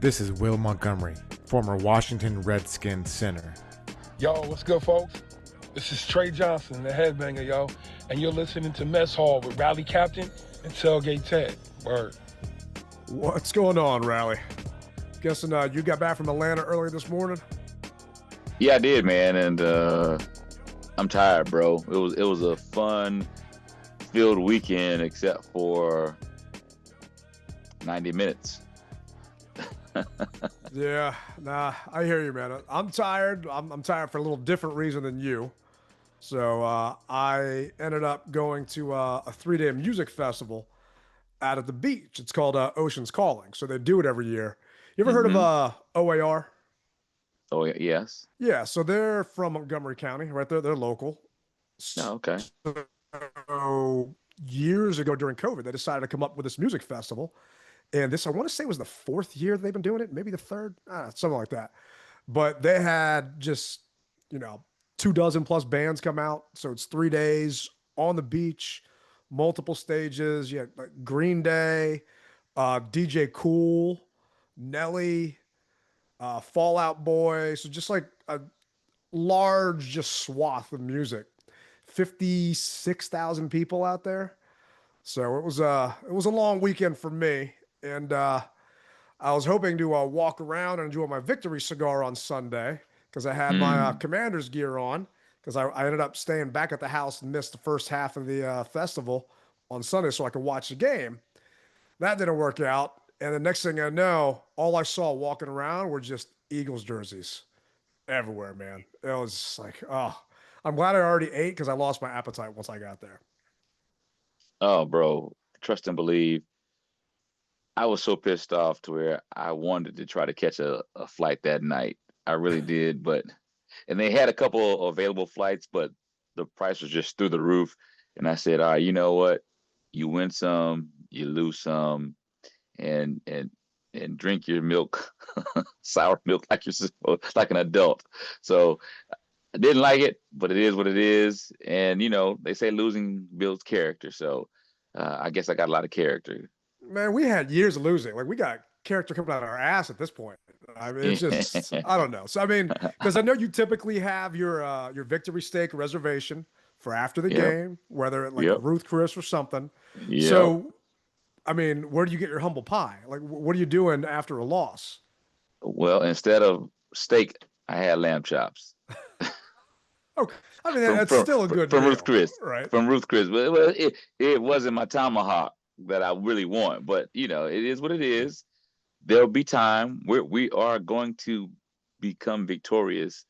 This is Will Montgomery, former Washington Redskins center. Yo, what's good, folks? This is Trey Johnson, the headbanger, yo, and you're listening to Mess Hall with Rally Captain and Tailgate Ted. Word. What's going on, Rally? Guessing you got back from Atlanta early this morning? Yeah, I did, man, and I'm tired, bro. It was a fun-filled weekend, except for 90 minutes. Yeah, nah, I hear you, man. I'm tired. I'm tired for a little different reason than you. So I ended up going to a 3-day music festival out at the beach. It's called Ocean's Calling. So they do it every year. You ever heard of OAR? Oh, yes. Yeah, so they're from Montgomery County, right there. They're local. Oh, okay. So years ago during COVID, they decided to come up with this music festival. And this, I want to say, was the 4th year they've been doing it, maybe the 3rd, something like that. But they had just, 24 bands come out. So it's 3 days on the beach, multiple stages. You had like Green Day, DJ Cool, Nelly, Fall Out Boy. So just like a large, just swath of music. 56,000 people out there. So it was a long weekend for me. And I was hoping to walk around and enjoy my victory cigar on Sunday because I had my Commander's gear on because I ended up staying back at the house and missed the first half of the festival on Sunday so I could watch the game. That didn't work out. And the next thing I know, all I saw walking around were just Eagles jerseys everywhere, man. It was just like, oh, I'm glad I already ate because I lost my appetite once I got there. Oh, bro, trust and believe. I was so pissed off to where I wanted to try to catch a flight that night. I really did, and they had a couple available flights, but the price was just through the roof. And I said, all right, you know what? You win some, you lose some, and drink your milk, sour milk like you're supposed, like an adult. So I didn't like it, but it is what it is. And they say losing builds character. So I guess I got a lot of character. Man, we had years of losing. Like we got character coming out of our ass at this point. I mean, it's just I don't know. So I mean, because I know you typically have your victory steak reservation for after the game, whether like Ruth Chris or something. Yep. So, I mean, where do you get your humble pie? Like, what are you doing after a loss? Well, instead of steak, I had lamb chops. Okay, I mean that's still a good from meal, Ruth Chris, right? From Ruth Chris. Well, it wasn't my tomahawk that I really want, but it is what it is. There'll be time where we are going to become victorious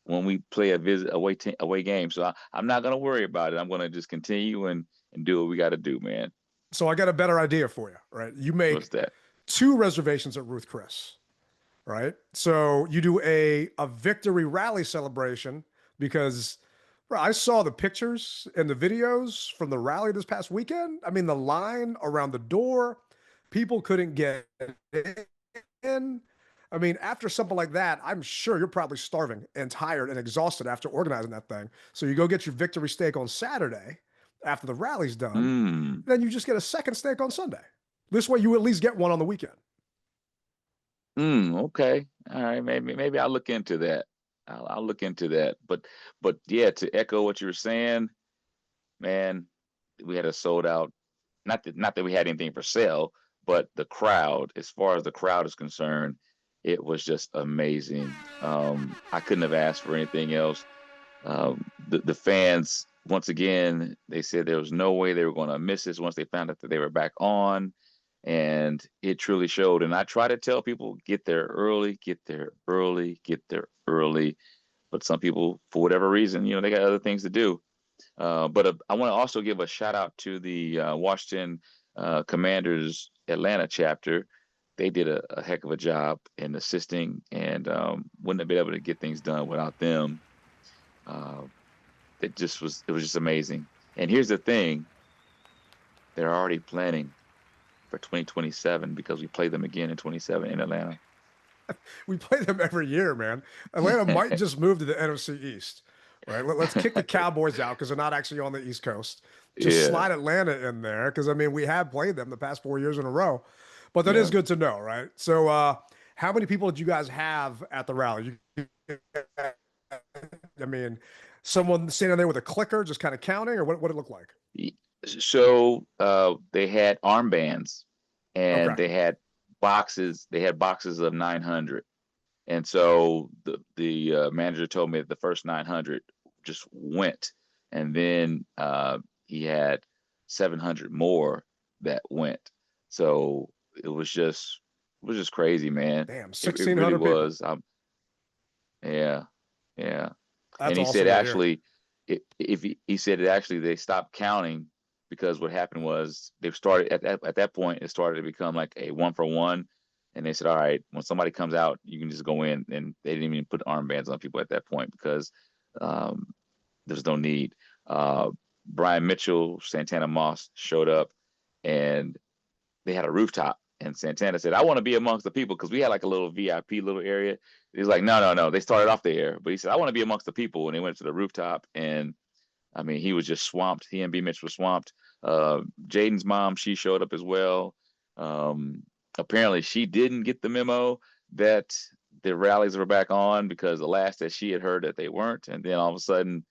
when we play away game. So I'm not going to worry about it. I'm going to just continue and do what we got to do, man. So I got a better idea for you, right? You make What's that? 2 reservations at Ruth Chris, right? So you do a victory rally celebration because bro, I saw the pictures and the videos from the rally this past weekend. I mean, the line around the door, people couldn't get in. I mean, after something like that, I'm sure you're probably starving and tired and exhausted after organizing that thing. So you go get your victory steak on Saturday after the rally's done. Then you just get a second steak on Sunday. This way you at least get one on the weekend. Okay. All right. Maybe I'll look into that. I'll look into that. But yeah, to echo what you were saying, man, we had a sold out. Not that we had anything for sale, but the crowd, as far as the crowd is concerned, it was just amazing. I couldn't have asked for anything else. The fans, once again, they said there was no way they were going to miss this once they found out that they were back on. And it truly showed. And I try to tell people, get there early, get there early, get there early. But some people, for whatever reason, they got other things to do. But I want to also give a shout out to the Washington Commanders Atlanta chapter. They did a heck of a job in assisting, and wouldn't have been able to get things done without them. It was just amazing. And here's the thing: they're already planning for 2027 because we play them again in 27 in Atlanta. We play them every year, man. Atlanta might just move to the NFC East, right? Let's kick the Cowboys out because they're not actually on the East Coast. Just slide Atlanta in there because, I mean, we have played them the past 4 years in a row. But that is good to know, right? So How many people did you guys have at the rally? I mean, someone standing there with a clicker, just kind of counting, or what it look like? So they had armbands, and Okay. they had boxes. They had boxes of 900, and so the manager told me that the first 900 just went, and then he had 700 more that went. So it was just crazy, man. Damn, It really 1,600 people. was. Yeah, yeah. That's And he said awesome to hear. actually, if he said it actually they stopped counting because what happened was they started at that point it started to become like a 1-for-1, and they said, all right, when somebody comes out, you can just go in, and they didn't even put armbands on people at that point because um, there's no need. Brian Mitchell, Santana Moss showed up, and they had a rooftop, and Santana said, I want to be amongst the people because we had like a little VIP little area. He's like, no, no, no. They started off there, but he said, I want to be amongst the people. And they went to the rooftop, and I mean, he was just swamped. He and B Mitch was swamped. Jaden's mom, she showed up as well. Um, Apparently, she didn't get the memo that the rallies were back on because the last that she had heard that they weren't. And then all of a sudden,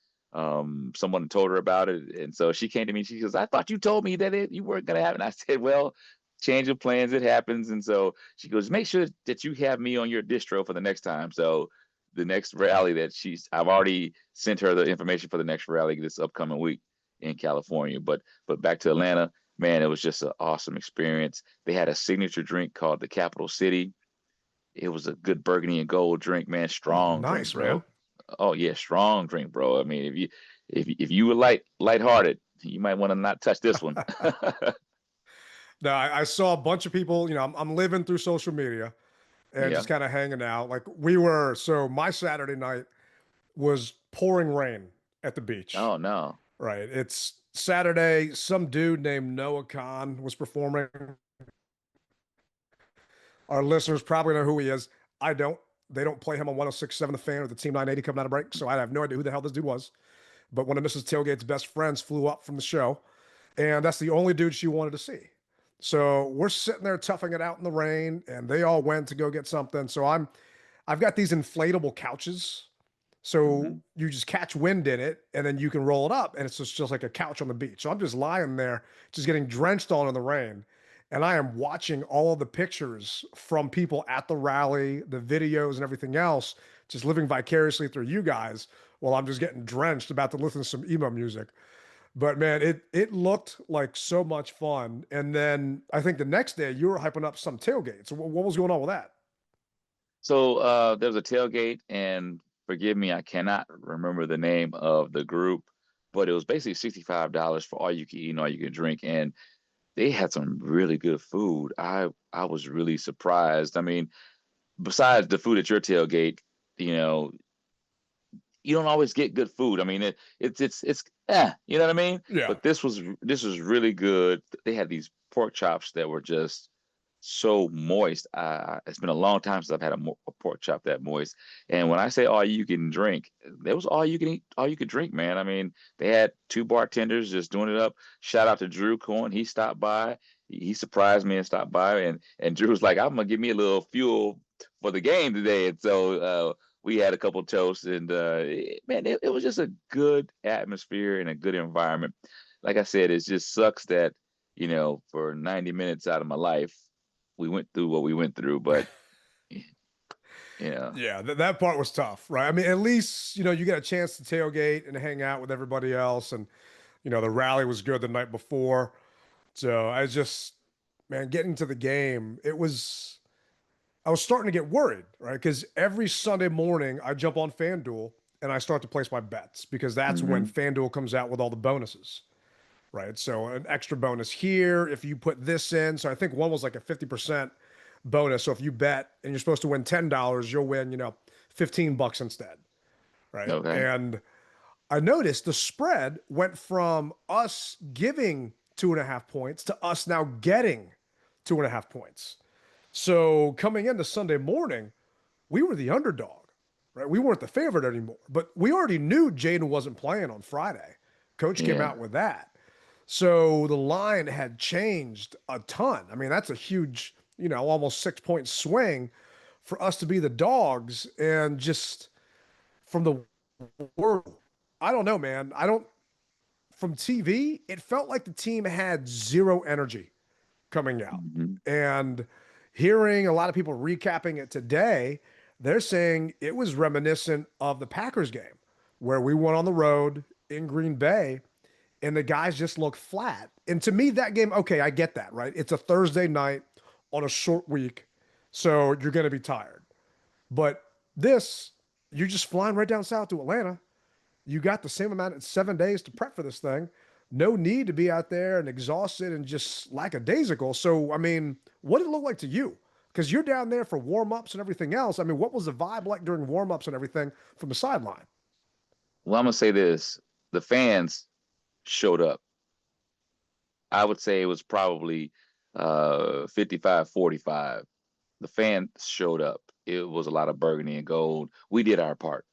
someone told her about it. And so she came to me. She goes, I thought you told me that you weren't going to have it. And I said, well, change of plans, it happens. And so she goes, make sure that you have me on your distro for the next time. So the next rally that I've already sent her the information for the next rally this upcoming week in California. But back to Atlanta, man, it was just an awesome experience. They had a signature drink called the Capital City. It was a good burgundy and gold drink, man. Oh, Strong drink, nice, man. bro. Oh yeah, strong drink, bro. I mean, if you were lighthearted, you might want to not touch this one. No, I saw a bunch of people. I'm living through social media and Yeah. just kind of hanging out. Like we were, so my Saturday night was pouring rain at the beach. Oh no. Right. It's Saturday. Some dude named Noah Khan was performing. Our listeners probably know who he is. I don't. They don't play him on 106.7 The Fan or the Team 980 coming out of break. So I have no idea who the hell this dude was. But one of Mrs. Tailgate's best friends flew up from the show. And that's the only dude she wanted to see. So we're sitting there toughing it out in the rain, and they all went to go get something. So I've got these inflatable couches. So Hmm. you just catch wind in it, and then you can roll it up, and it's just like a couch on the beach. So I'm just lying there, just getting drenched on in the rain. And I am watching all of the pictures from people at the rally, the videos and everything else, just living vicariously through you guys while I'm just getting drenched, about to listen to some emo music. But man, it looked like so much fun. And then I think the next day you were hyping up some tailgates. So what was going on with that? So there was a tailgate, and forgive me, I cannot remember the name of the group, but it was basically $65 for all you can eat and all you can drink, and they had some really good food. I was really surprised. I mean, besides the food at your tailgate, you know, you don't always get good food. I mean, you know what I mean? Yeah. But this was really good. They had these pork chops that were just so moist. It's been a long time since I've had a pork chop that moist. And when I say all you can drink, there was all you can eat, all you could drink, man. I mean, they had two bartenders just doing it up. Shout out to Drew Cohen. He stopped by. He surprised me and stopped by, and Drew was like, "I'm gonna give me a little fuel for the game today." And so we had a couple toasts, and man, it was just a good atmosphere and a good environment. Like I said, it just sucks that for 90 minutes out of my life, we went through what we went through, but yeah, Yeah, that part was tough, right? I mean, at least, you get a chance to tailgate and hang out with everybody else. And, the rally was good the night before. So I just, man, getting to the game, I was starting to get worried, right? Because every Sunday morning I jump on FanDuel and I start to place my bets because that's when hmm FanDuel comes out with all the bonuses, right? So an extra bonus here if you put this in. So I think one was like a 50% bonus. So if you bet and you're supposed to win $10, you'll win, $15 instead, right? okay, And I noticed the spread went from us giving 2.5 points to us now getting 2.5 points. So coming into Sunday morning, we were the underdog, right? We weren't the favorite anymore, but we already knew Jaden wasn't playing on Friday. Coach came yeah, out with that. So the line had changed a ton. I mean, that's a huge, almost 6 point swing for us to be the dogs and just from the word, I don't know, man. I don't, from TV, it felt like the team had zero energy coming out. Mm-hmm. And hearing a lot of people recapping it today, they're saying it was reminiscent of the Packers game where we went on the road in Green Bay and the guys just looked flat. And to me, that game, okay, I get that, right? It's a Thursday night on a short week, so you're going to be tired. But this, you're just flying right down south to Atlanta. You got the same amount of 7 days to prep for this thing. No need to be out there and exhausted and just lackadaisical. So, I mean, what did it look like to you? Because you're down there for warm-ups and everything else. I mean, what was the vibe like during warm-ups and everything from the sideline? Well, I'm gonna say this: the fans showed up. I would say it was probably 55-45. The fans showed up. It was a lot of burgundy and gold. We did our part.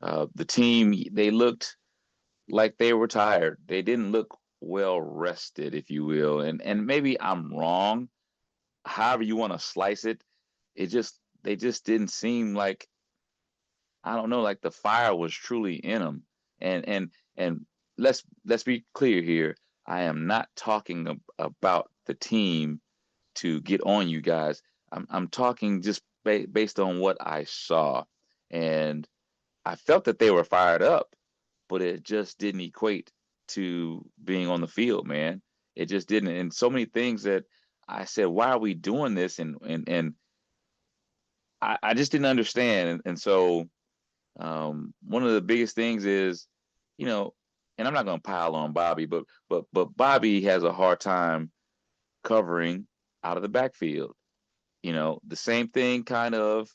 The team, they looked like they were tired. They didn't look well rested, if you will. And maybe I'm wrong. However you want to slice it, they just didn't seem like, I don't know, like the fire was truly in them. And let's be clear here. I am not talking about the team to get on you guys. I'm talking just based on what I saw, and I felt that they were fired up, but it just didn't equate to being on the field, man. It just didn't. And so many things that I said, why are we doing this? And I just didn't understand. And so one of the biggest things is, you know, and I'm not going to pile on Bobby, but Bobby has a hard time covering out of the backfield. You know, the same thing kind of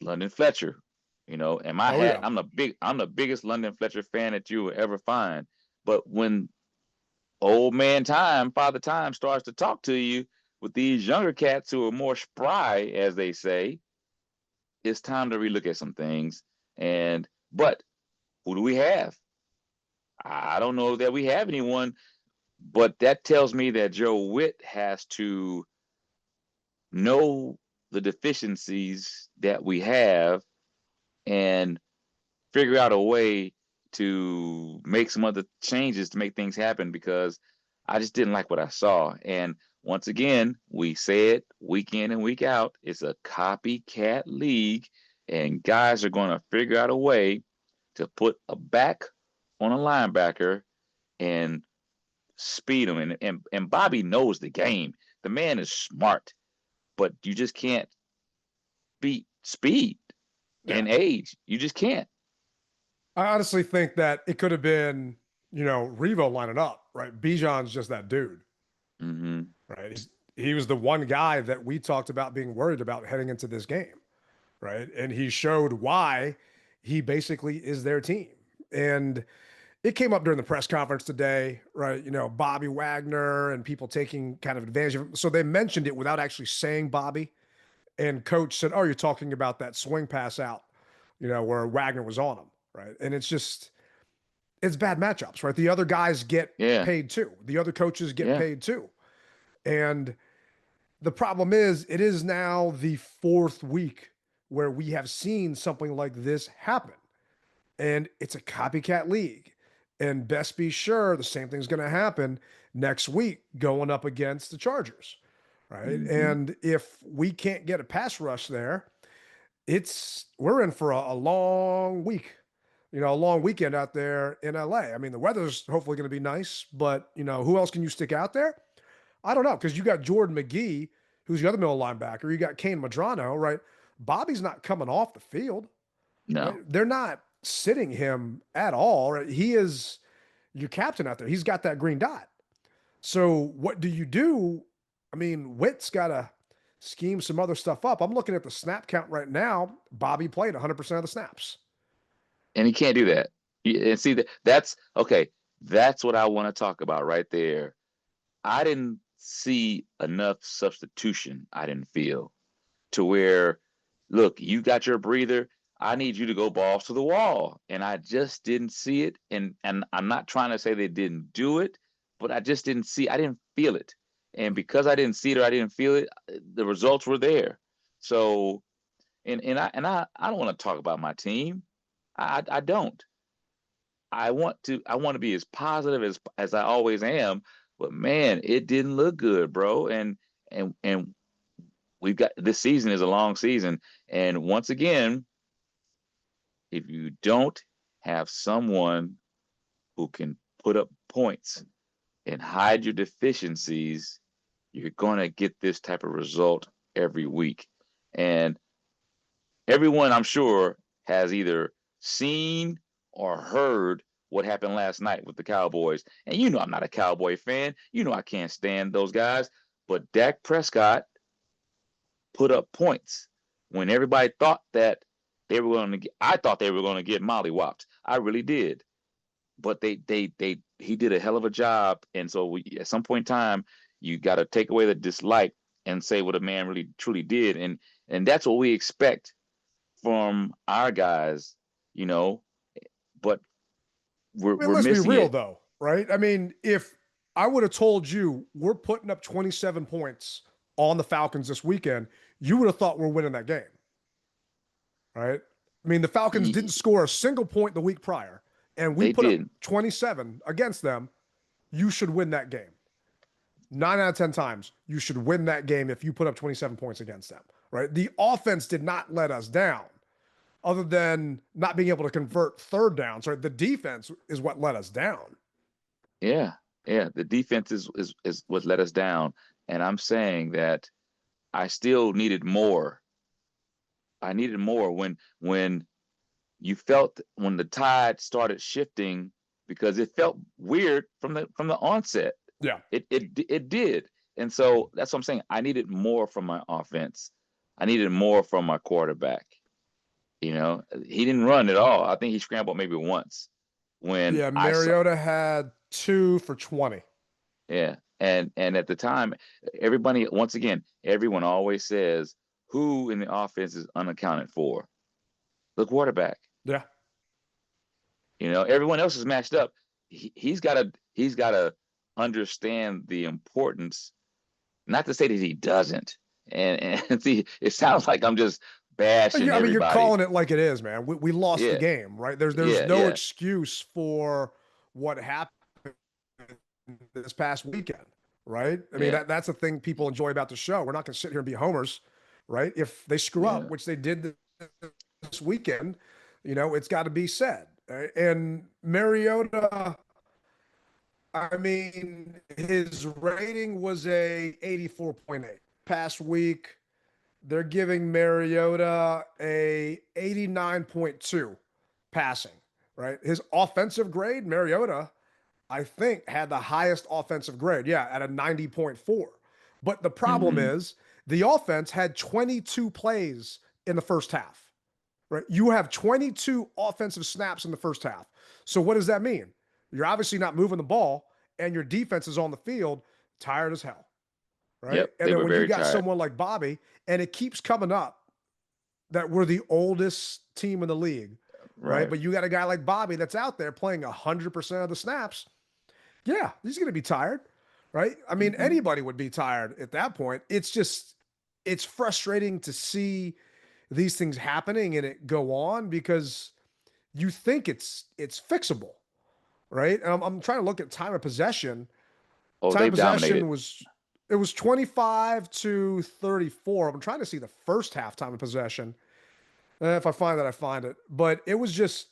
London Fletcher. You know, and my Oh, hat, yeah. I'm the biggest London Fletcher fan that you will ever find. But when old man time, father time starts to talk to you with these younger cats who are more spry, as they say, it's time to relook at some things. But who do we have? I don't know that we have anyone, but that tells me that Joe Witt has to know the deficiencies that we have and figure out a way to make some other changes to make things happen, because I just didn't like what I saw. And once again, we say it week in and week out, it's a copycat league, and guys are going to figure out a way to put a back on a linebacker and speed him. And Bobby knows the game. The man is smart, but you just can't beat speed Yeah. and age. You just can't. I honestly think that it could have been, Revo lining up, right? Bijan's just that dude, Mm-hmm. right? He was the one guy that we talked about being worried about heading into this game, right? And he showed why he basically is their team. And it came up during the press conference today, right? Bobby Wagner and people taking kind of advantage of him. So they mentioned it without actually saying Bobby. And coach said, "Oh, you're talking about that swing pass out, where Wagner was on him." Right. And it's bad matchups, right? The other guys get Yeah. paid too. The other coaches get Yeah. paid too. And the problem is, it is now the fourth week where we have seen something like this happen. And it's a copycat league. And best be sure the same thing's going to happen next week going up against the Chargers. Right. Mm-hmm. And if we can't get a pass rush there, we're in for a long week, a long weekend out there in LA. I mean, the weather's hopefully going to be nice, but who else can you stick out there? I don't know, because you got Jordan McGee, who's the other middle linebacker. You got Kane Madrano, right? Bobby's not coming off the field. No. Right? They're not sitting him at all. Right? He is your captain out there. He's got that green dot. So what do you do? I mean, Witt's got to scheme some other stuff up. I'm looking at the snap count right now. Bobby played 100% of the snaps. And he can't do that. And see, that's okay. That's what I want to talk about right there. I didn't see enough substitution, I didn't feel, to where, look, you got your breather. I need you to go balls to the wall. And I just didn't see it. And I'm not trying to say they didn't do it, but I just I didn't feel it. And because I didn't see it or I didn't feel it, the results were there. So, I don't want to talk about my team. I don't. I want to be as positive as I always am, but man, it didn't look good, bro. And we've got, this season is a long season, and once again, if you don't have someone who can put up points and hide your deficiencies, you're going to get this type of result every week. And everyone, I'm sure, has either seen or heard what happened last night with the Cowboys. And you know I'm not a Cowboy fan. You know I can't stand those guys. But Dak Prescott put up points when everybody thought that they were going to get, I thought they were going to get mollywopped. I really did. But he did a hell of a job. And so at some point in time, you got to take away the dislike and say what a man really truly did. And that's what we expect from our guys, you know, but we're let's be missing real it. though, right? I mean, if I would have told you we're putting up 27 points on the Falcons this weekend, you would have thought we're winning that game, right? I mean, the Falcons didn't score a single point the week prior, and we put up 27 against them. You should win that game. 9 out of 10 times, you should win that game if you put up 27 points against them, right? The offense did not let us down, other than not being able to convert third downs, right? The defense is what let us down. Yeah. The defense is what let us down. And I'm saying that I still needed more. I needed more when you felt, when the tide started shifting, because it felt weird from the onset. Yeah. It did. And so that's what I'm saying. I needed more from my offense. I needed more from my quarterback. You know, he didn't run at all. I think he scrambled maybe once. Mariota had 2 for 20. Yeah. And at the time, everybody, once again, everyone always says, who in the offense is unaccounted for? The quarterback. Yeah. You know, everyone else is matched up. He's got to understand the importance. Not to say that he doesn't. And see, it sounds like I'm just bashing everybody. You're calling it like it is, man. We lost the game, right? There's no excuse for what happened this past weekend, right? I mean, that's the thing people enjoy about the show. We're not going to sit here and be homers, right? If they screw up, which they did this weekend, you know, it's got to be said. Right? And Mariota, I mean, his rating was a 84.8. Past week, they're giving Mariota a 89.2 passing, right? His offensive grade, Mariota, I think, had the highest offensive grade. Yeah, at a 90.4. But the problem is the offense had 22 plays in the first half, right? You have 22 offensive snaps in the first half. So what does that mean? You're obviously not moving the ball, and your defense is on the field tired as hell, right? Yep, and then when you got tired. someone like Bobby, and it keeps coming up that we're the oldest team in the league, right? But you got a guy like Bobby that's out there playing 100% of the snaps. Yeah, he's going to be tired, right? I mean, anybody would be tired at that point. It's just, it's frustrating to see these things happening and it go on because you think it's fixable, right? And I'm trying to look at time of possession. Time of possession was 25-34. I'm trying to see the first half time of possession. If I find that, I find it. But it was just,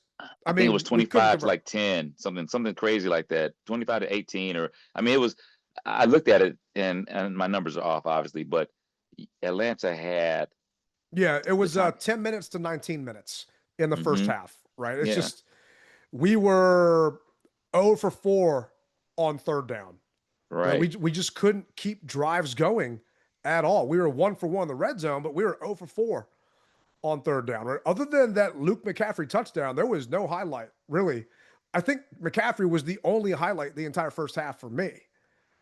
I mean, it was 25 to like 10, something crazy like that. 25 to 18, or I mean, it was. I looked at it and my numbers are off, obviously, but Atlanta had. Yeah, it was 10 minutes to 19 minutes in the first half, right? It's just, we were 0 for 4 on third down. Right. We just couldn't keep drives going at all. We were 1 for 1 in the red zone, but we were 0 for 4 on third down. Right? Other than that Luke McCaffrey touchdown, there was no highlight, really. I think McCaffrey was the only highlight the entire first half for me.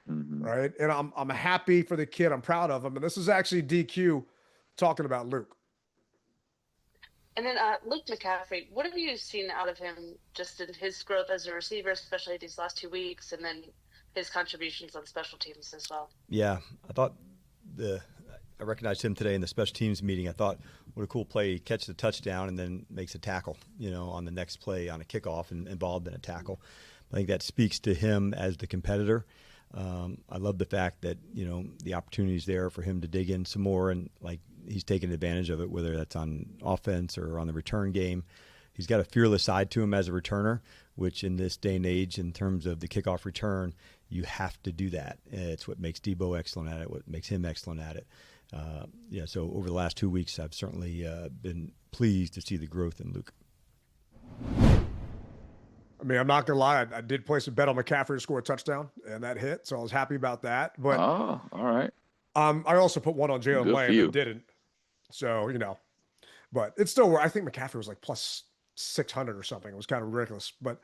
Right? And I'm happy for the kid. I'm proud of him. And this is actually DQ talking about Luke. And then Luke McCaffrey, what have you seen out of him just in his growth as a receiver, especially these last 2 weeks, and then his contributions on special teams as well? Yeah, I thought I recognized him today in the special teams meeting. I thought, what a cool play. He catches the touchdown and then makes a tackle, on the next play on a kickoff and involved in a tackle. I think that speaks to him as the competitor. I love the fact that, the opportunity is there for him to dig in some more, and like he's taking advantage of it, whether that's on offense or on the return game. He's got a fearless side to him as a returner, which in this day and age, in terms of the kickoff return, you have to do that. It's what makes Debo excellent at it, what makes him excellent at it. So over the last 2 weeks, I've certainly been pleased to see the growth in Luke. I mean, I'm not going to lie. I did place a bet on McCaffrey to score a touchdown, and that hit, so I was happy about that. But all right. I also put one on Jalen Lane and didn't. So, but it's still, I think McCaffrey was like plus 600 or something. It was kind of ridiculous. But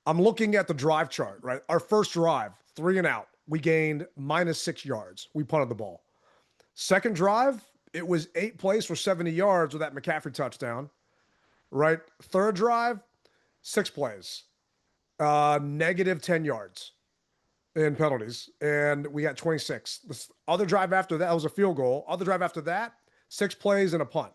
I'm looking at the drive chart, right? Our first drive, 3 and out. We gained -6 yards. We punted the ball. Second drive, it was 8 plays for 70 yards with that McCaffrey touchdown, right? Third drive, 6 plays, -10 yards in penalties, and we got 26. The other drive after that was a field goal. Other drive after that, 6 plays and a punt.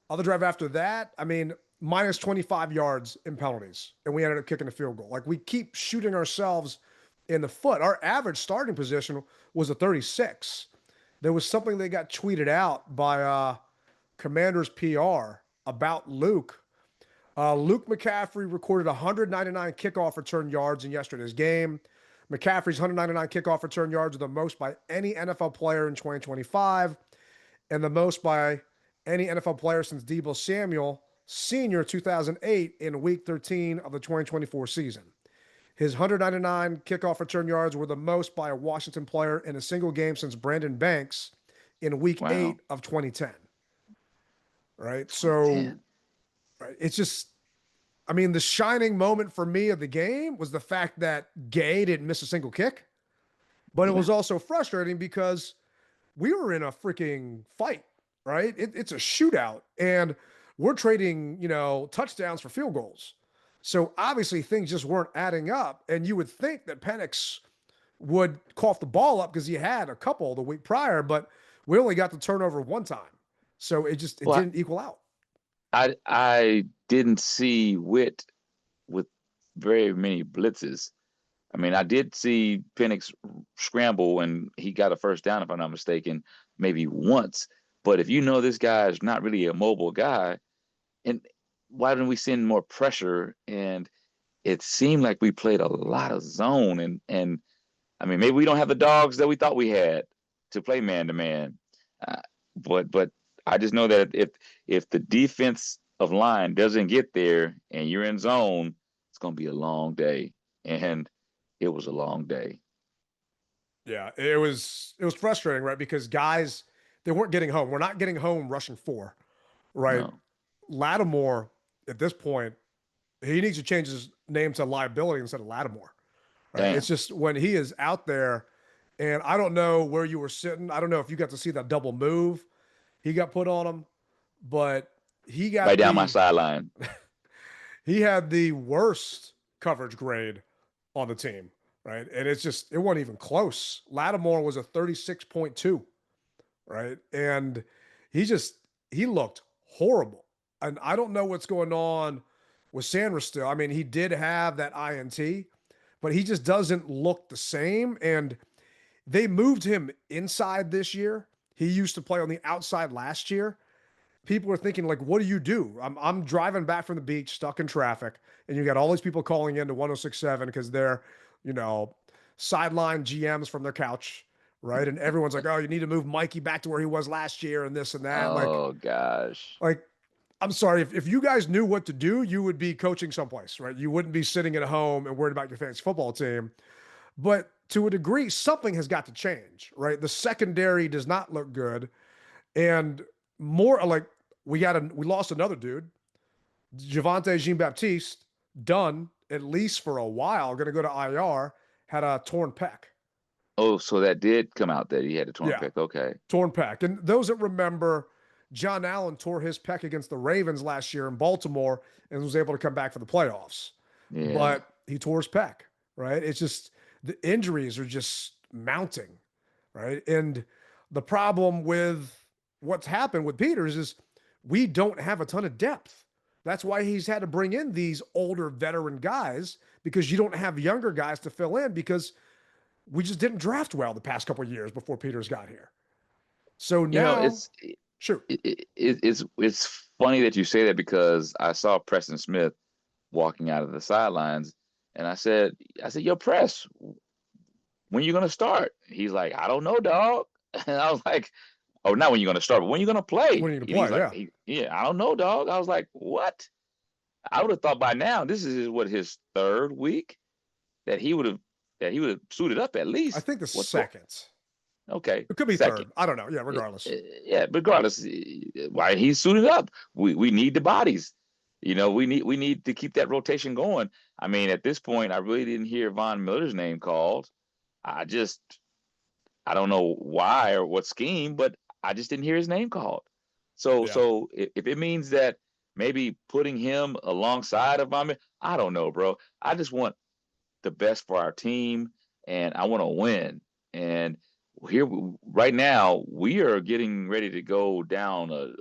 Other drive after that, -25 yards in penalties, and we ended up kicking a field goal. Like, we keep shooting ourselves in the foot. Our average starting position was a 36. There was something that got tweeted out by Commander's PR about Luke. Luke McCaffrey recorded 199 kickoff return yards in yesterday's game. McCaffrey's 199 kickoff return yards are the most by any NFL player in 2025, and the most by any NFL player since Deebo Samuel Sr. 2008 in Week 13 of the 2024 season. His 199 kickoff return yards were the most by a Washington player in a single game since Brandon Banks in Week 8 of 2010. Right? So it's just, the shining moment for me of the game was the fact that Gay didn't miss a single kick. But it was also frustrating because we were in a freaking fight, right? It's a shootout, and we're trading, touchdowns for field goals. So obviously things just weren't adding up, and you would think that Penix would cough the ball up because he had a couple the week prior, but we only got the turnover one time. So it didn't equal out. I didn't see Witt with very many blitzes. I did see Penix scramble, and he got a first down, if I'm not mistaken, maybe once. But if this guy is not really a mobile guy, and why didn't we send more pressure? And it seemed like we played a lot of zone, and maybe we don't have the dogs that we thought we had to play man to man. But I just know that if the defense of line doesn't get there and you're in zone, it's going to be a long day. And it was a long day. Yeah, it was frustrating, right? Because guys, they weren't getting home. We're not getting home rushing 4, right? No. Lattimore, at this point, he needs to change his name to liability instead of Lattimore. Right? It's just when he is out there, and I don't know where you were sitting. I don't know if you got to see that double move he got put on him, but he got right down my sideline. He had the worst coverage grade on the team, right? And it wasn't even close. Lattimore was a 36.2, right? And he looked horrible. And I don't know what's going on with Sanders still. He did have that INT, but he just doesn't look the same. And they moved him inside this year. He used to play on the outside last year. People are thinking, like, what do you do? I'm driving back from the beach, stuck in traffic, and you got all these people calling into 106.7 because they're, sideline GMs from their couch, right? And everyone's like, oh, you need to move Mikey back to where he was last year and this and that. Oh, gosh. Like, I'm sorry, if you guys knew what to do, you would be coaching someplace, right? You wouldn't be sitting at home and worried about your fantasy football team. But to a degree, something has got to change, right? The secondary does not look good. And more like we lost another dude, Javonte Jean-Baptiste, done at least for a while, going to go to IR, had a torn pec. Oh, so that did come out that he had a torn pec. Okay. Torn pec. And those that remember, John Allen tore his pec against the Ravens last year in Baltimore and was able to come back for the playoffs. Yeah. But he tore his pec, right? It's just the injuries are just mounting, right? And The problem with what's happened with Peters is we don't have a ton of depth. That's why he's had to bring in these older veteran guys, because you don't have younger guys to fill in, because we just didn't draft well the past couple of years before Peters got here. So now, sure. It's funny that you say that, because I saw Preston Smith walking out of the sidelines, and I said, yo, Press, when you gonna start? He's like, I don't know, dog. And I was like, oh, not when you're gonna start, but when you're gonna play. When are you gonna He's play? like, I don't know, dog. I was like, what? I would have thought by now, this is his third week, that he would have suited up at least. I think the second. Okay. It could be second. third. I don't know. Yeah, regardless. Yeah, regardless. Why he's suited up. We need the bodies. We need to keep that rotation going. I mean, at this point, I really didn't hear Von Miller's name called. I don't know why or what scheme, but I just didn't hear his name called. So if it means that maybe putting him alongside of Von Miller, I don't know, bro. I just want the best for our team, and I want to win. And here, right now, we are getting ready to go down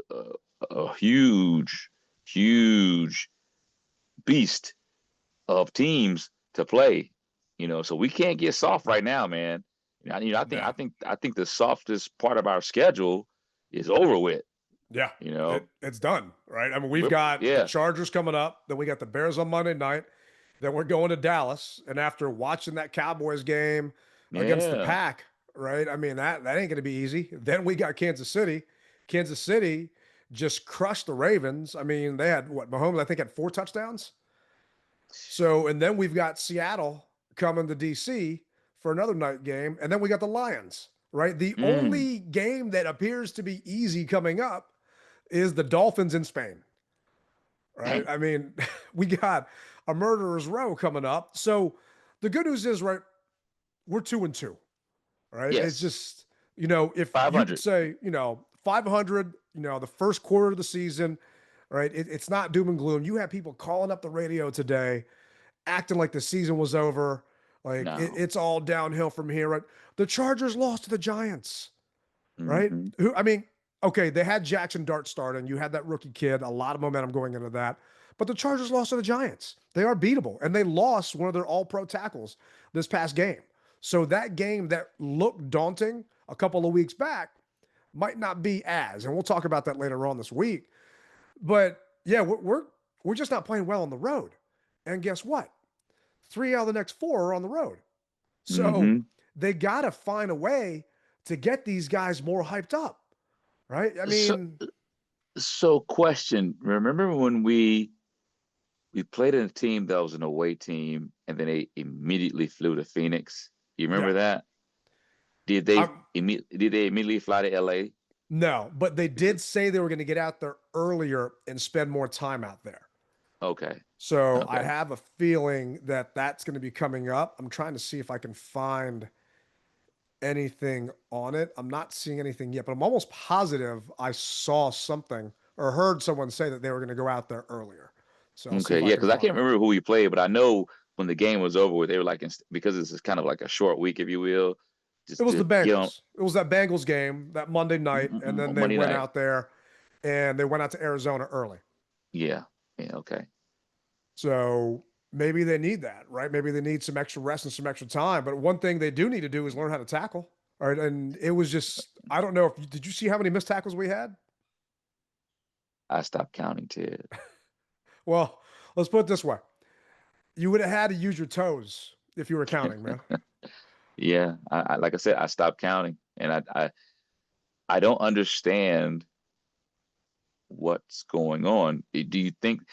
a huge beast of teams to play. So we can't get soft right now, man. I think the softest part of our schedule is over with. Yeah, it's done, right? I mean, we've got the Chargers coming up, then we got the Bears on Monday night, then we're going to Dallas, and after watching that Cowboys game against the Pack, right? I mean, that ain't going to be easy. Then we got Kansas City. Kansas City just crushed the Ravens. I mean, they had Mahomes, I think, had 4 touchdowns. So, and then we've got Seattle coming to DC for another night game, and then we got the Lions, right? The only game that appears to be easy coming up is the Dolphins in Spain, right? I mean, we got a murderer's row coming up. So the good news is, right, we're 2-2, right? Yes. It's just, if 500. You could say, 500, the first quarter of the season, right? It's not doom and gloom. You have people calling up the radio today, acting like the season was over. Like it's all downhill from here, right? The Chargers lost to the Giants, right? Who, I mean, okay, they had Jackson Dart starting. You had that rookie kid, a lot of momentum going into that. But the Chargers lost to the Giants. They are beatable, and they lost one of their all-pro tackles this past game. So that game that looked daunting a couple of weeks back might not be as, and we'll talk about that later on this week. But yeah, we're just not playing well on the road. And guess what? 3 out of the next 4 are on the road. So they got to find a way to get these guys more hyped up, right? I mean, so question, remember when we played in a team that was an away team, and then they immediately flew to Phoenix? You remember that? Did they immediately fly to LA? No, but they did say they were going to get out there earlier and spend more time out there. Okay. So I have a feeling that that's going to be coming up. I'm trying to see if I can find anything on it. I'm not seeing anything yet, but I'm almost positive I saw something or heard someone say that they were going to go out there earlier. So okay, yeah, because I can't remember who we played, but I know when the game was over, they were like, because this is kind of like a short week, if you will. It was the Bengals. It was that Bengals game that Monday night, and then they went out there, and they went out to Arizona early. Yeah, okay. So maybe they need that, right? Maybe they need some extra rest and some extra time. But one thing they do need to do is learn how to tackle. All right. And it was just, I don't know did you see how many missed tackles we had? I stopped counting, Ted. Well, let's put it this way. You would have had to use your toes if you were counting, man. Yeah. I like I said, I stopped counting, and I don't understand what's going on. Do you think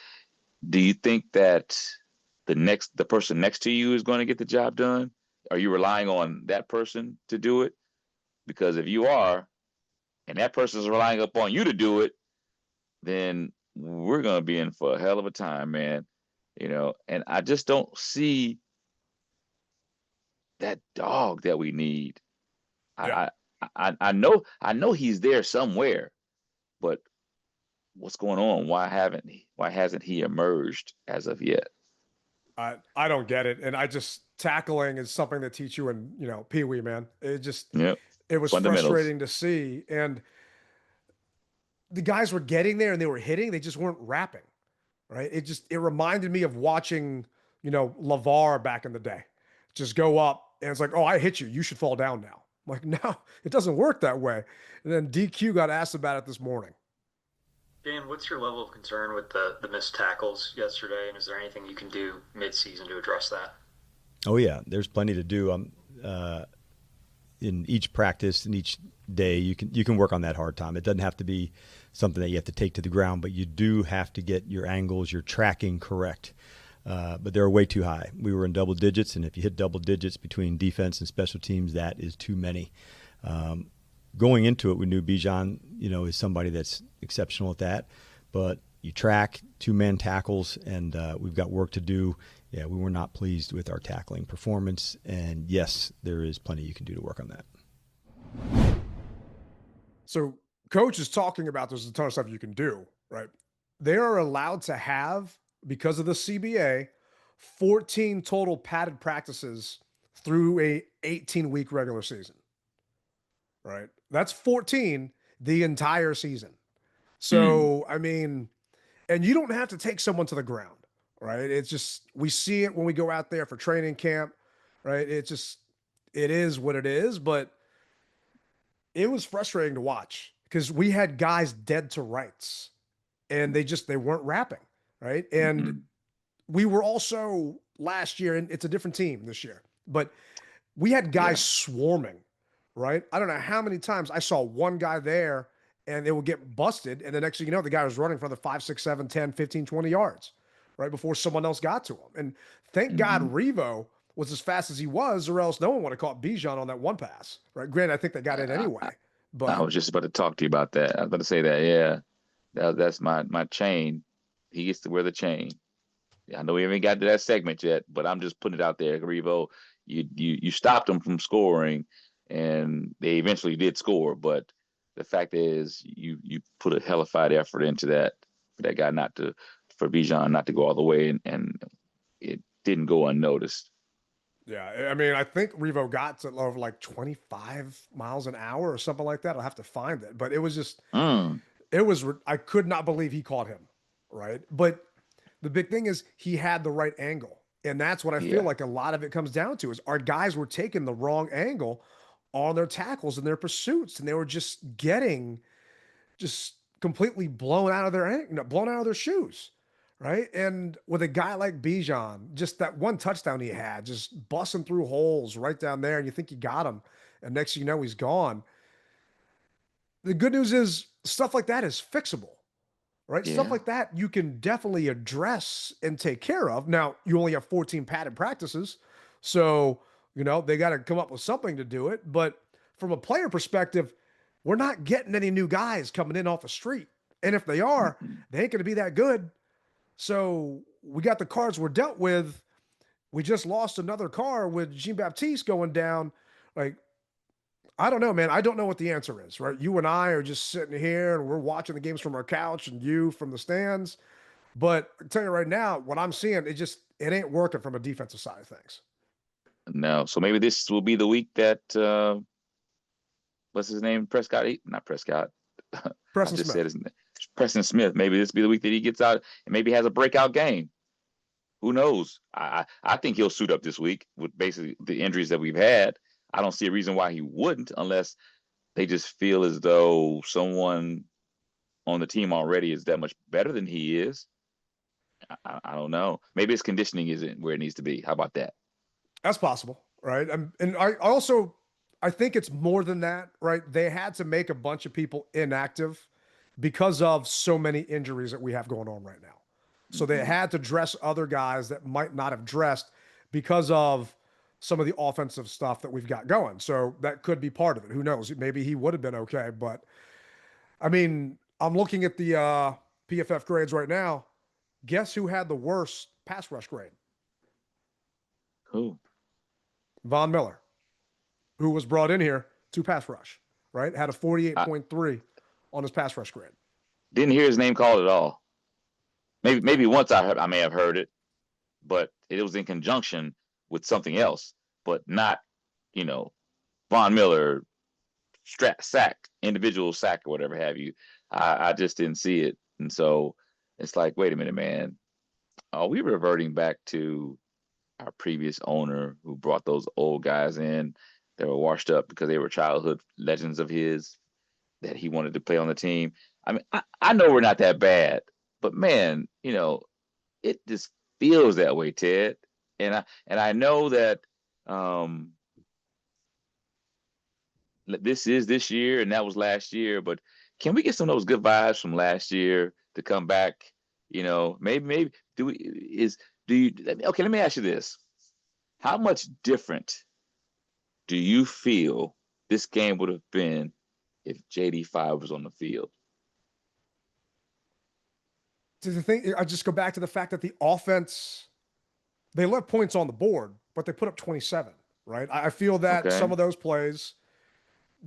that the person next to you is going to get the job done? Are you relying on that person to do it? Because if you are, and that person is relying upon you to do it, then we're going to be in for a hell of a time, man. And I just don't see that dog that we need. Yeah. I know he's there somewhere, but what's going on? Why hasn't he emerged as of yet? I don't get it. And tackling is something that teach you in, Pee Wee, man. It just, It was Fundamentals. frustrating to see. And the guys were getting there and they were hitting, they just weren't wrapping, right? It reminded me of watching, LeVar back in the day. Just go up and it's like, oh, I hit you. You should fall down now. I'm like, no, it doesn't work that way. And then DQ got asked about it this morning. Dan, what's your level of concern with the missed tackles yesterday? And is there anything you can do mid-season to address that? Oh, yeah, there's plenty to do. In each practice, in each day, you can work on that hard time. It doesn't have to be something that you have to take to the ground, but you do have to get your angles, your tracking correct. But they're way too high. We were in double digits, and if you hit double digits between defense and special teams, that is too many. Going into it, we knew Bijan, is somebody that's exceptional at that. But you track 2-man tackles, and we've got work to do. Yeah, we were not pleased with our tackling performance, and yes, there is plenty you can do to work on that. So coach is talking about there's a ton of stuff you can do, right? They are allowed to have, because of the CBA, 14 total padded practices through a 18-week regular season, right? That's 14 the entire season. So, I mean, and you don't have to take someone to the ground, right? It's just, we see it when we go out there for training camp, right? It is what it is, but it was frustrating to watch because we had guys dead to rights and they weren't wrapping, right? And we were also last year, and it's a different team this year, but we had guys swarming, right? I don't know how many times I saw one guy there and it would get busted. And the next thing you know, the guy was running for the 5, 6, 7, 10, 15, 20 yards, right? Before someone else got to him. And thank God Revo was as fast as he was, or else no one would have caught Bijan on that one pass, right? Granted, I think they got it anyway. But I was just about to talk to you about that. I was about to say that. Yeah, that's my chain. He gets to wear the chain. I know we haven't got to that segment yet, but I'm just putting it out there. Revo, you stopped them from scoring, and they eventually did score. But the fact is, you put a hellified effort into that for that guy for Bijan not to go all the way, and it didn't go unnoticed. Yeah, I mean, I think Revo got to over like 25 miles an hour or something like that. I'll have to find it, but it was just, I could not believe he caught him, right? But the big thing is he had the right angle. And that's what I feel like a lot of it comes down to is our guys were taking the wrong angle on their tackles and their pursuits. And they were just getting completely blown out of their shoes. Right. And with a guy like Bijan, just that one touchdown he had, just busting through holes right down there. And you think you got him. And next thing you know, he's gone. The good news is stuff like that is fixable. Right. Yeah. Stuff like that you can definitely address and take care of. Now, you only have 14 padded practices. So, they got to come up with something to do it. But from a player perspective, we're not getting any new guys coming in off the street. And if they are, they ain't going to be that good. So we got the cards we're dealt with. We just lost another car with Jean-Baptiste going down. Like, I don't know, man. I don't know what the answer is, right? You and I are just sitting here and we're watching the games from our couch and you from the stands. But I tell you right now, what I'm seeing, it ain't working from a defensive side of things. No. So maybe this will be the week that, what's his name? Not Prescott. Preston Smith. Said his name. Preston Smith. Maybe this will be the week that he gets out and maybe has a breakout game. Who knows? I think he'll suit up this week with basically the injuries that we've had. I don't see a reason why he wouldn't unless they just feel as though someone on the team already is that much better than he is. I don't know. Maybe his conditioning isn't where it needs to be. How about that? That's possible, right? And I think it's more than that, right? They had to make a bunch of people inactive because of so many injuries that we have going on right now. So they had to dress other guys that might not have dressed because of some of the offensive stuff that we've got going. So that could be part of it. Who knows? Maybe he would have been okay. But I mean, I'm looking at the PFF grades right now. Guess who had the worst pass rush grade? Who? Von Miller, who was brought in here to pass rush, right? Had a 48.3 on his pass rush grade. Didn't hear his name called at all. Maybe once I may have heard it, but it was in conjunction with something else, but not, Von Miller individual sack or whatever have you. I just didn't see it. And so it's like, wait a minute, man. Are we reverting back to our previous owner who brought those old guys in that were washed up because they were childhood legends of his that he wanted to play on the team? I mean, I know we're not that bad, but man, it just feels that way, Ted. And I know that this is this year and that was last year, but can we get some of those good vibes from last year to come back? Maybe okay, let me ask you this. How much different do you feel this game would have been if JD5 was on the field? The thing, I just go back to the fact that the offense, they left points on the board, but they put up 27, right? I feel that some of those plays,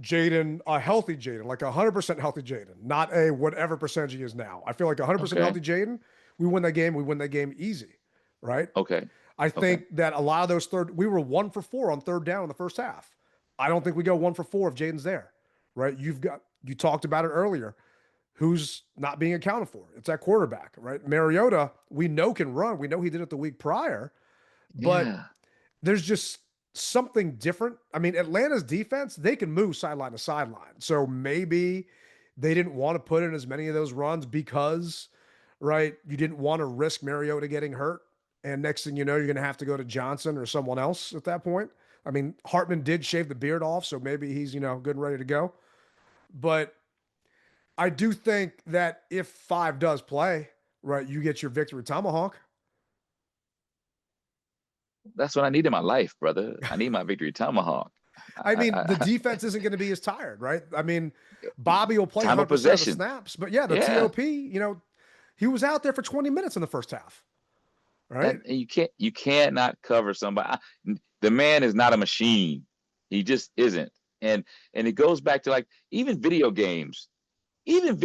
Jaden, a healthy Jaden, like 100% healthy Jaden, not a whatever percentage he is now. I feel like 100% healthy Jaden, we win that game easy, right? Okay. I think that a lot of those we were 1 for 4 on third down in the first half. I don't think we go 1 for 4 if Jaden's there, right? You talked about it earlier. Who's not being accounted for? It's that quarterback, right? Mariota, we know can run. We know he did it the week prior, but there's just something different. I mean, Atlanta's defense, they can move sideline to sideline. So maybe they didn't want to put in as many of those runs because, right, you didn't want to risk Mariota getting hurt. And next thing you know, you're going to have to go to Johnson or someone else at that point. I mean, Hartman did shave the beard off, so maybe he's, good and ready to go. But I do think that if 5 does play, right, you get your victory tomahawk. That's what I need in my life, brother. I need my victory tomahawk. I mean, the defense isn't going to be as tired, right? I mean, Bobby will play 100% of the snaps, but the TOP, he was out there for 20 minutes in the first half, right? And you can't not cover somebody. The man is not a machine. He just isn't. And it goes back to, like, even video games, you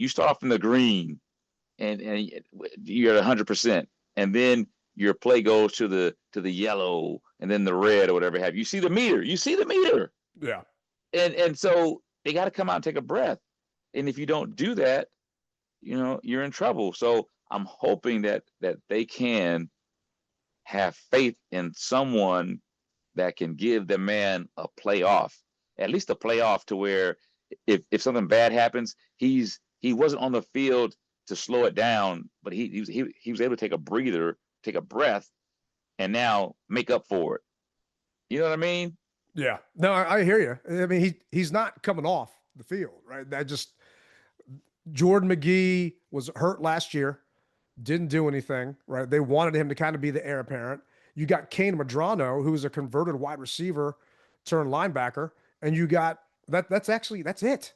start off in the green and you're at 100%. And then your play goes to the yellow and then the red or whatever have you. See the meter. Yeah. And so they got to come out and take a breath. And if you don't do that, you're in trouble. So I'm hoping that they can have faith in someone that can give the man a playoff, at least a playoff, to where if something bad happens, he wasn't on the field to slow it down, but he was able to take a breather, take a breath, and now make up for it. You know what I mean? Yeah. No, I hear you. I mean, he's not coming off the field, right? Jordan McGee was hurt last year, didn't do anything, right? They wanted him to kind of be the heir apparent. You got Kane Madrano, who's a converted wide receiver turned linebacker, and you got that's it,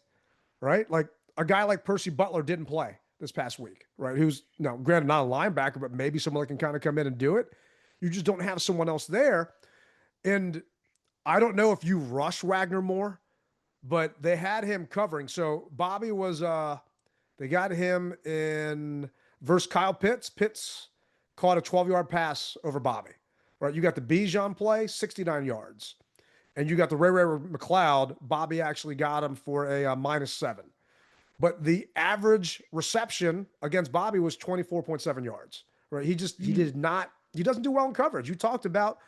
right? Like a guy like Percy Butler didn't play this past week, right? Who's, granted not a linebacker, but maybe someone that can kind of come in and do it. You just don't have someone else there. And I don't know if you rush Wagner more, but they had him covering. So Bobby was, they got him in versus Kyle Pitts. Pitts caught a 12-yard pass over Bobby, right? You got the Bijan play, 69 yards. And you got the Ray McLeod. Bobby actually got him for a -7. But the average reception against Bobby was 24.7 yards, right? He doesn't do well in coverage. You talked about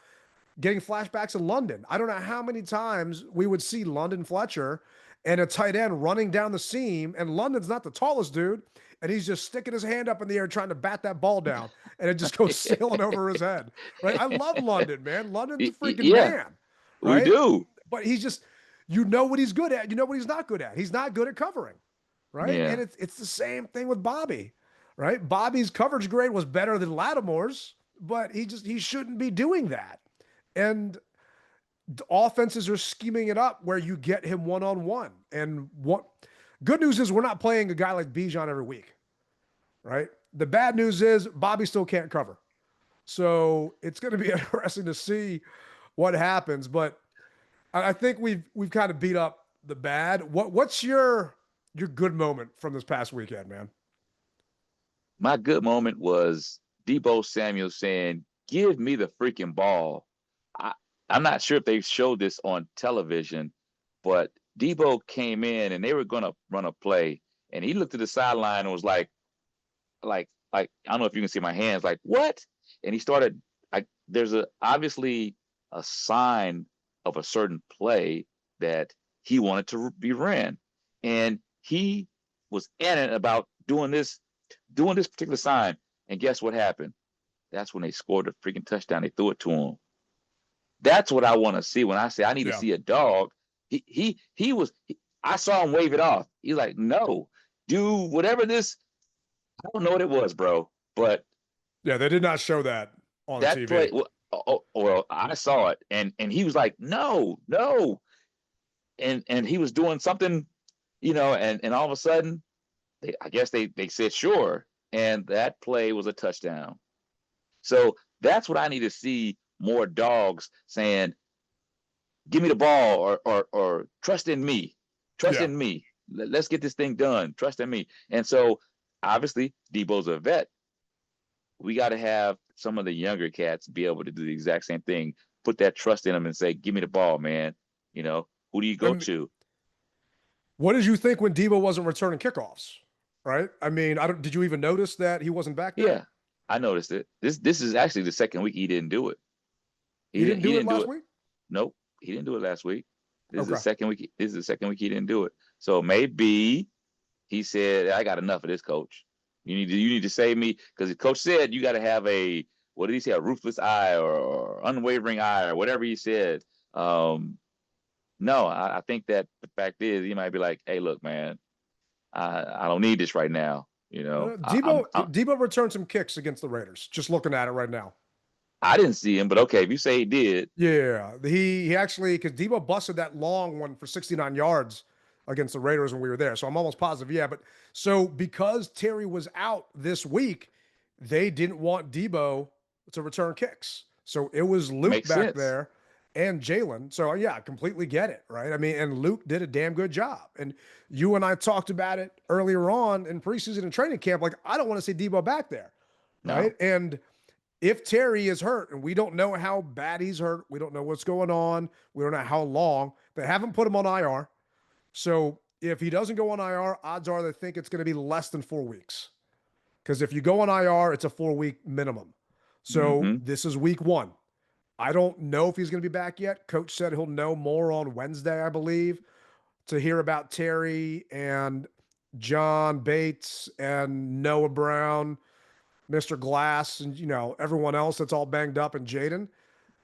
getting flashbacks in London. I don't know how many times we would see London Fletcher and a tight end running down the seam, and London's not the tallest dude, and he's just sticking his hand up in the air trying to bat that ball down, and it just goes sailing over his head, right? I love London, man. London's a freaking man, right? We do. But he's just, what he's good at. You know what he's not good at. He's not good at covering, right? Yeah. And it's the same thing with Bobby, right? Bobby's coverage grade was better than Lattimore's, but he shouldn't be doing that. And the offenses are scheming it up where you get him one-on-one. And what good news is we're not playing a guy like Bijan every week, right? The bad news is Bobby still can't cover. So it's going to be interesting to see what happens. But I think we've kind of beat up the bad. What's your good moment from this past weekend, man? My good moment was Deebo Samuel saying, "Give me the freaking ball." I'm not sure if they showed this on television, but Debo came in and they were going to run a play, and he looked to the sideline and was like I don't know if you can see my hands, like what? And he started. There's obviously a sign of a certain play that he wanted to be ran, and he was in it about doing this particular sign. And guess what happened? That's when they scored the freaking touchdown. They threw it to him. That's what I want to see when I say I need to see a dog. I saw him wave it off. He's like, no, do whatever this. I don't know what it was, bro, but yeah, they did not show that on that TV. play. Well, I saw it, and he was like, no, and he was doing something, and all of a sudden, I guess they said sure, and that play was a touchdown. So that's what I need to see, more dogs saying, give me the ball, or trust in me. Trust in me. Let's get this thing done. Trust in me. And so obviously Debo's a vet. We got to have some of the younger cats be able to do the exact same thing. Put that trust in them and say, give me the ball, man. Who do you go to? What did you think when Debo wasn't returning kickoffs? Right? I mean, did you even notice that he wasn't back there? Yeah, I noticed it. This is actually the second week he didn't do it. He didn't do it last week? Nope, he didn't do it last week. This is the second week. This is the second week he didn't do it. So maybe he said, I got enough of this, coach. You need to save me, because the coach said you got to have what did he say, a ruthless eye or unwavering eye or whatever he said. No, I think that the fact is he might be like, hey, look, man, I don't need this right now. Debo returned some kicks against the Raiders. Just looking at it right now. I didn't see him, but okay, if you say he did. Yeah, he actually, because Debo busted that long one for 69 yards against the Raiders when we were there. So I'm almost positive. Yeah. But so because Terry was out this week, they didn't want Debo to return kicks. So it was Luke Makes back sense. there and Jalen. So yeah, I completely get it. Right. I mean, and Luke did a damn good job. And you and I talked about it earlier on in preseason and training camp. Like, I don't want to see Debo back there. Right. No. And if Terry is hurt, and we don't know how bad he's hurt, we don't know what's going on, we don't know how long, they haven't put him on IR. So if he doesn't go on IR, odds are they think it's going to be less than 4 weeks. Because if you go on IR, it's a 4-week minimum. So this is week 1. I don't know if he's going to be back yet. Coach said he'll know more on Wednesday, I believe, to hear about Terry and John Bates and Noah Brown, Mr. Glass, and, everyone else that's all banged up, and Jaden.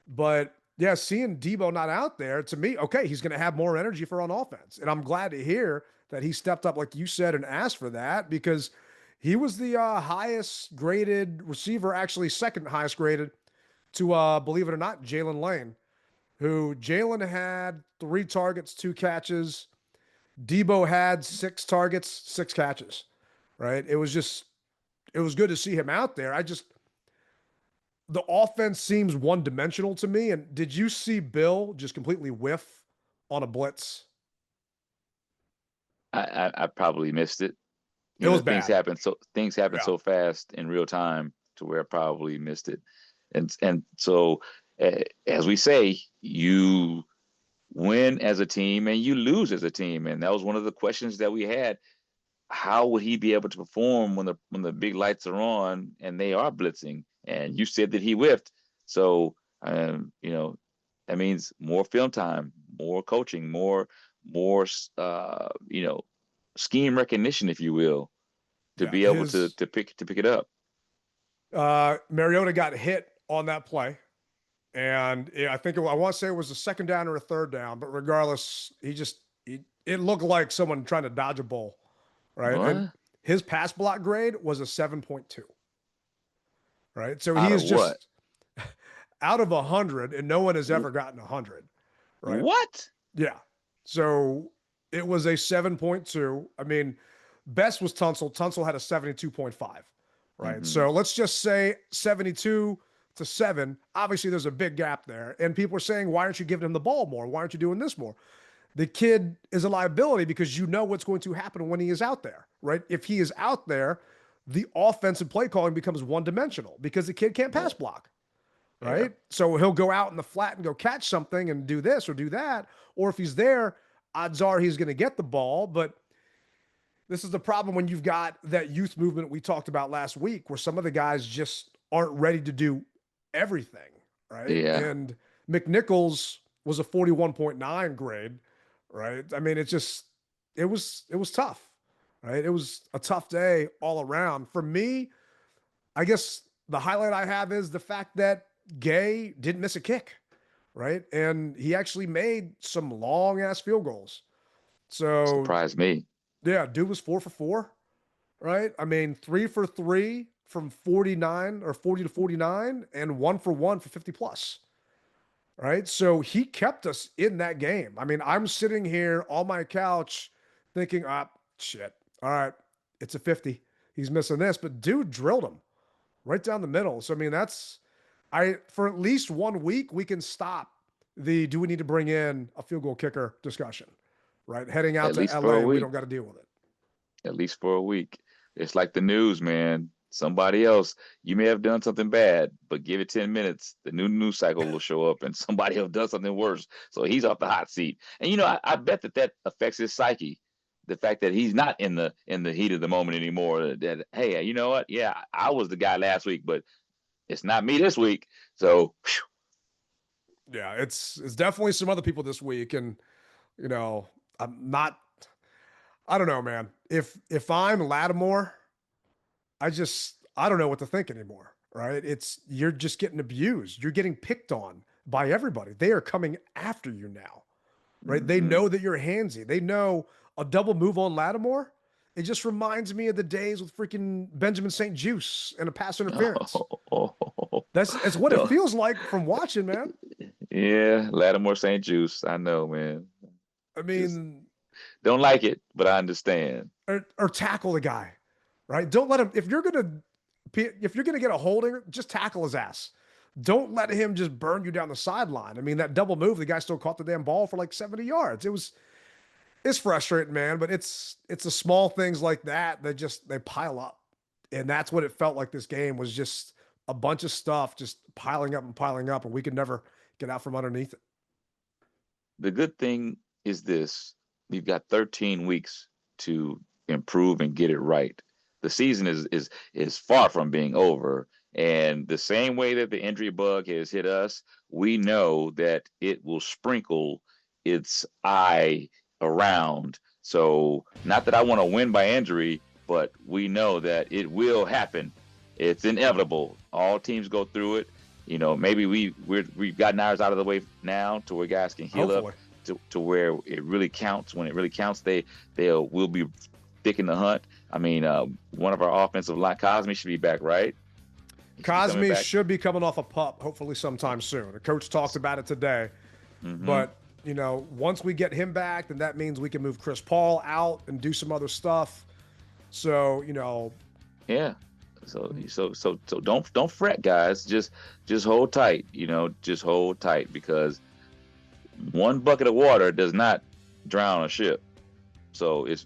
But yeah, seeing Debo not out there, to me, okay, he's going to have more energy for on offense. And I'm glad to hear that he stepped up, like you said, and asked for that, because he was the highest graded receiver, actually second highest graded to, believe it or not, Jalen Lane, who Jalen had 3 targets, 2 catches. Debo had 6 targets, 6 catches, right? It was good to see him out there. The offense seems one-dimensional to me. And did you see Bill just completely whiff on a blitz? I probably missed it. It was things bad. Things happen so fast in real time to where I probably missed it. And so, as we say, you win as a team and you lose as a team. And that was one of the questions that we had. How would he be able to perform when the big lights are on and they are blitzing? And you said that he whiffed. So, that means more film time, more coaching, more scheme recognition, if you will, to be able to pick it up. Mariota got hit on that play. And I want to say it was a 2nd down or a 3rd down, but regardless, it looked like someone trying to dodge a ball. Right. What? And his pass block grade was a 7.2. Right. So he is just out of 100, and no one has ever gotten 100. Right. What? Yeah. So it was a 7.2. I mean, best was Tunsil. Tunsil had a 72.5. Right. So let's just say 72 to 7. Obviously, there's a big gap there. And people are saying, why aren't you giving him the ball more? Why aren't you doing this more? The kid is a liability because you know what's going to happen when he is out there, right? If he is out there, the offensive play calling becomes one-dimensional because the kid can't pass block, right? Yeah. So he'll go out in the flat and go catch something and do this or do that. Or if he's there, odds are he's going to get the ball. But this is the problem when you've got that youth movement we talked about last week, where some of the guys just aren't ready to do everything, right? Yeah. And McNichols was a 41.9 grade, right? I mean, it was tough, right? It was a tough day all around. For me, I guess the highlight I have is the fact that Gay didn't miss a kick, right? And he actually made some long ass field goals. So Surprised me. yeah, dude was 4 for 4, right? I mean, 3 for 3 from 49 or 40 to 49 and 1 for 1 for 50 plus, right? So he kept us in that game. I mean, I'm sitting here on my couch thinking, shit, all right, it's a 50. He's missing this, but dude drilled him right down the middle. So, I mean, for at least 1 week, we can stop do we need to bring in a field goal kicker discussion, right? Heading out At to least for LA, a we week. don't got to deal with it. At least for a week. It's like the news, man. Somebody else, you may have done something bad, but give it 10 minutes, the new news cycle will show up and somebody else does something worse. So he's off the hot seat. And I bet that affects his psyche. The fact that he's not in the heat of the moment anymore. That, hey, you know what? Yeah, I was the guy last week, but it's not me this week. So whew. Yeah, it's definitely some other people this week. And, I don't know, man. If I'm Lattimore, I don't know what to think anymore, right? You're just getting abused. You're getting picked on by everybody. They are coming after you now, right? Mm-hmm. They know that you're handsy. They know a double move on Lattimore. It just reminds me of the days with freaking Benjamin St. Juice and a pass interference. That's what it feels like from watching, man. Yeah, Lattimore St. Juice. I know, man. I mean, don't like it, but I understand. Or tackle the guy, right? Don't let him. If you're gonna get a holding, just tackle his ass. Don't let him just burn you down the sideline. I mean, that double move, the guy still caught the damn ball for like 70 yards. It's frustrating, man. But it's the small things like that they pile up, and that's what it felt like. This game was just a bunch of stuff just piling up, and we could never get out from underneath it. The good thing is this: you've got 13 weeks to improve and get it right. The season is far from being over. And the same way that the injury bug has hit us, we know that it will sprinkle its eye around. So not that I want to win by injury, but we know that it will happen. It's inevitable. All teams go through it. Maybe we've gotten ours out of the way now to where guys can heal Hopefully. up to where it really counts. When it really counts, we'll be thick in the hunt. I mean, one of our offensive line, Cosme, should be back, right? Cosme should be coming off a pup, hopefully sometime soon. The coach talked about it today. Mm-hmm. But, once we get him back, then that means we can move Chris Paul out and do some other stuff. So, Yeah. So don't fret, guys. Just hold tight. Just hold tight, because one bucket of water does not drown a ship. So it's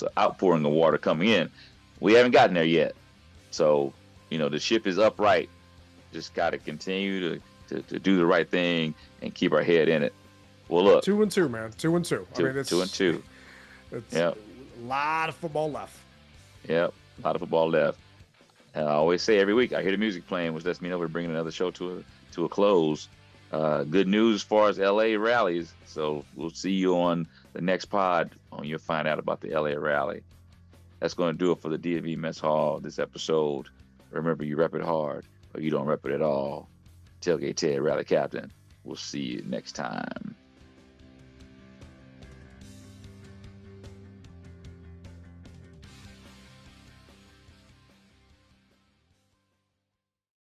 an outpouring of water coming in. We haven't gotten there yet. So, the ship is upright. Just got to continue to do the right thing and keep our head in it. Well, look. 2-2, man. 2-2. I mean, it's 2-2. It's Yep. a lot of football left. Yep. A lot of football left. I always say every week I hear the music playing, which lets me know we're bringing another show to a close. Good news as far as LA rallies. So we'll see you on the next pod when you'll find out about the LA rally. That's going to do it for the DMV Mess Hall this episode. Remember, you rep it hard or you don't rep it at all. Tailgate Ted, Rally Captain. We'll see you next time.